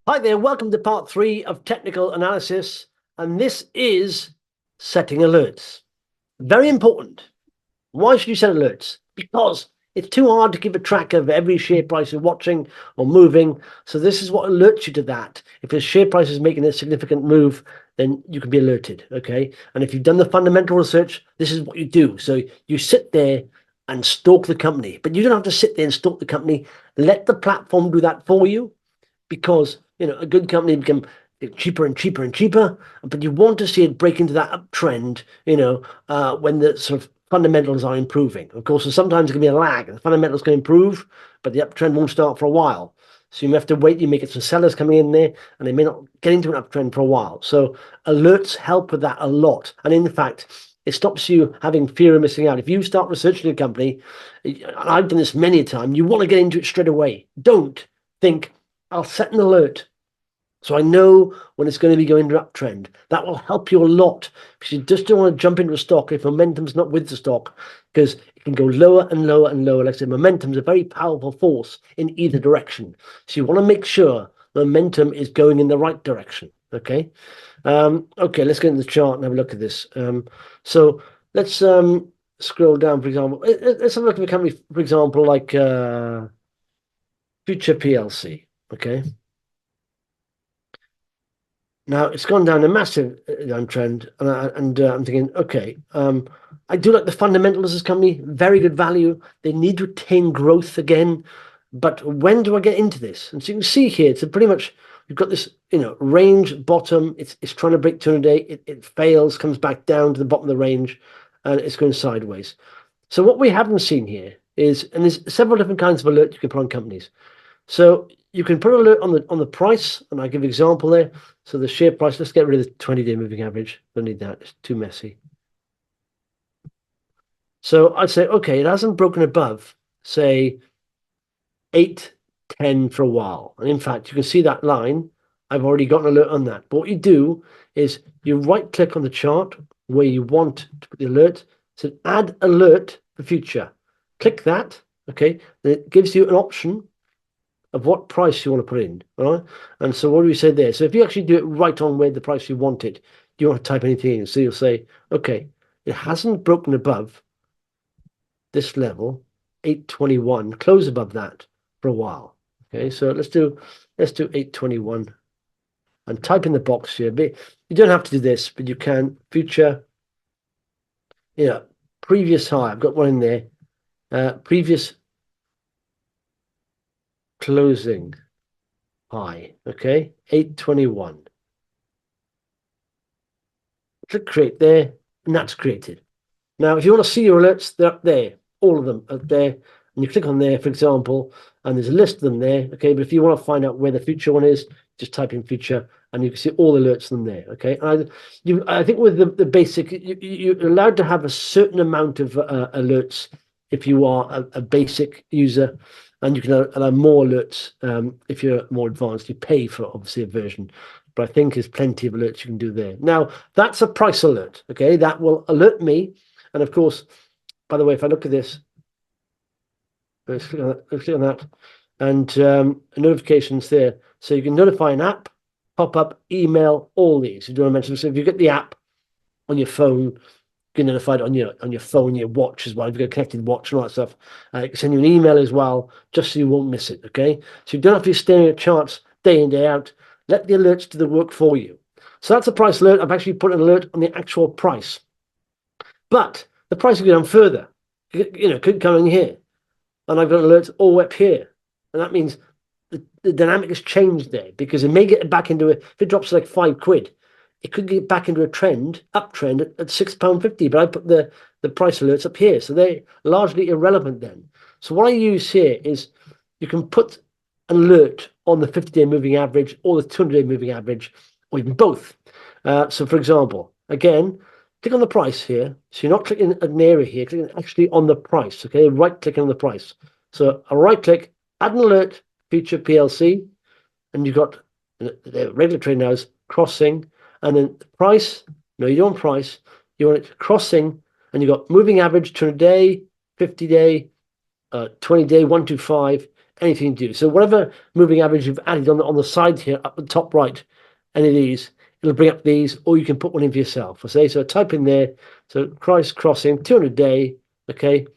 Hi there, welcome to part 3 of technical analysis, and this is setting alerts. Very important. Why should you set alerts? Because it's too hard to keep a track of every share price you're watching or moving. So this is what alerts you to that. If a share price is making a significant move, then you can be alerted, okay? And if you've done the fundamental research, this is what you do. So you sit there and stalk the company, but you don't have to sit there and stalk the company. Let the platform do that for you, because a good company become cheaper and cheaper and cheaper, but you want to see it break into that uptrend, when the sort of fundamentals are improving. Of course, sometimes it can be a lag. The fundamentals can improve, but the uptrend won't start for a while. So you have to wait. You may get some sellers coming in there, and they may not get into an uptrend for a while. So alerts help with that a lot. And in fact, it stops you having fear of missing out. If you start researching a company, and I've done this many a time, you want to get into it straight away. Don't think, I'll set an alert so I know when it's going to be going to uptrend. That will help you a lot, because you just don't want to jump into a stock if momentum's not with the stock, because it can go lower and lower and lower. Like I said, momentum's a very powerful force in either direction. So you want to make sure momentum is going in the right direction. Okay. Okay, let's get into the chart and have a look at this. So let's scroll down, for example. Let's have a look at a company, for example, like Future PLC. Okay. Now it's gone down a massive downtrend, and I'm thinking, okay, I do like the fundamentals of this company, very good value. They need to attain growth again, but when do I get into this? And so you can see here, it's pretty much, you've got this, range bottom. It's trying to break 200-day. It fails, comes back down to the bottom of the range, and it's going sideways. So what we haven't seen here is, and there's several different kinds of alert you can put on companies. So you can put an alert on the price, and I give an example there. So the share price, let's get rid of the 20-day moving average. Don't need that, it's too messy. So I'd say, okay, it hasn't broken above, say, 810 for a while. And in fact, you can see that line. I've already got an alert on that. But what you do is you right click on the chart where you want to put the alert. So add alert for future. Click that, okay? Then it gives you an option of what price you want to put in, all right? And so what do we say there? So if you actually do it right on where the price you want it, you want to type anything in. So you'll say, okay, it hasn't broken above this level, 821, close above that for a while. Okay, so let's do 821 and type in the box here. You don't have to do this, but you can. Future, previous high. I've got one in there. Previous closing high. Okay, 821. Click create there, and that's created. Now, if you want to see your alerts, they're up there, all of them up there. And you click on there, for example, and there's a list of them there. Okay, but if you want to find out where the future one is, just type in future, and you can see all the alerts them there. Okay, and I think with the basic, you're allowed to have a certain amount of alerts if you are a basic user, and you can allow more alerts if you're more advanced. You pay for obviously a version, but I think there's plenty of alerts you can do there. Now that's a price alert. Okay, that will alert me, and of course, by the way, if I look at this, let's click on that, and notifications there. So you can notify an app, pop up, email, all these. You do want to mention. So if you get the app on your phone, you get notified on your phone, your watch as well. If you've got a connected watch and all that stuff, it can send you an email as well, just so you won't miss it. Okay, so you don't have to be staring at charts day in, day out. Let the alerts do the work for you. So that's a price alert. I've actually put an alert on the actual price, but the price will go down further. Could come in here, and I've got alerts all up here, and that means the dynamic has changed there, because it may get back into if it drops like £5, it could get back into a uptrend at £6.50. But I put the price alerts up here, so they're largely irrelevant then. So what I use here is you can put an alert on the 50-day moving average or the 200-day moving average, or even both. So for example, again, click on the price here. So you're not clicking an area here, clicking actually on the price. Okay, right clicking on the price. So a right click, add an alert, Future PLC, and you've got the regular trade now is crossing, and then the price. No, you don't want price. You want it crossing, and you've got moving average 200-day, 50-day, 20-day, 125, anything to do. So whatever moving average you've added on the side here, up the top right, any of these, it'll bring up these, or you can put one in for yourself. I say, so type in there, so price crossing 200-day, okay,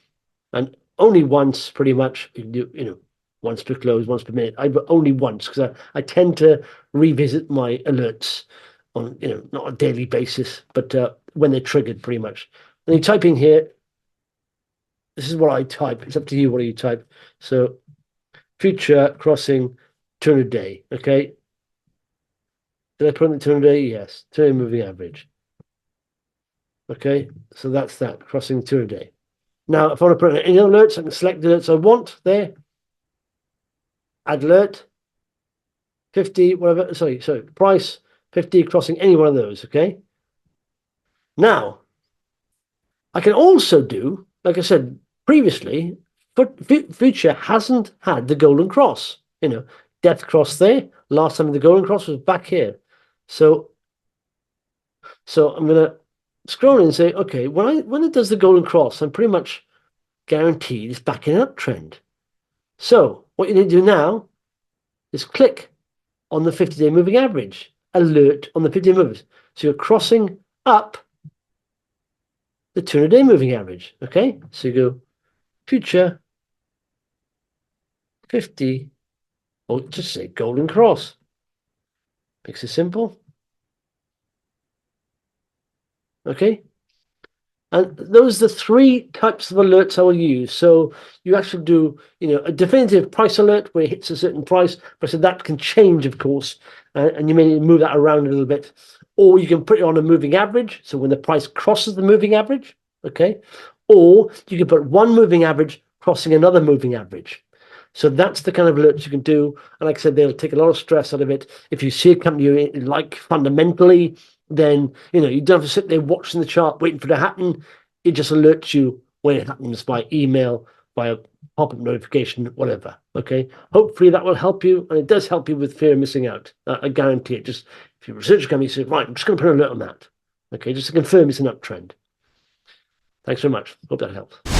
and only once, pretty much. You can do, once per close, once per minute. But only once, because I tend to revisit my alerts on, not a daily basis, but when they're triggered, pretty much. And you type in here. This is what I type. It's up to you what you type. So future crossing 200-day. Okay. Did I put in the 200-day? Yes. 200 moving average. Okay. So that's that, crossing 200-day. Now, if I want to put in any alerts, I can select the alerts I want there. Add alert. 50, whatever. Sorry, price 50, crossing any one of those. Okay. Now, I can also do, like I said previously, future hasn't had the golden cross. Death cross there. Last time the golden cross was back here. So I'm gonna scroll in and say, okay, when it does the golden cross, I'm pretty much guaranteed it's back in an uptrend. So what you need to do now is click on the 50-day moving average, alert on the 50-day movers. So you're crossing up the 200-day moving average. Okay, so you go future 50, or just say golden cross. Makes it simple. Okay. And those are the three types of alerts I will use. So you actually do, a definitive price alert where it hits a certain price, but so that can change, of course, and you may need to move that around a little bit. Or you can put it on a moving average, so when the price crosses the moving average, okay? Or you can put one moving average crossing another moving average. So that's the kind of alerts you can do. And like I said, they'll take a lot of stress out of it. If you see a company you like fundamentally, then you don't have to sit there watching the chart waiting for it to happen. It just alerts you when it happens by email, by a pop-up notification, whatever. Okay, hopefully that will help you, and it does help you with fear of missing out. I guarantee it. Just if your research company says, right, I'm just going to put an alert on that. Okay, just to confirm it's an uptrend. Thanks very much. Hope that helps.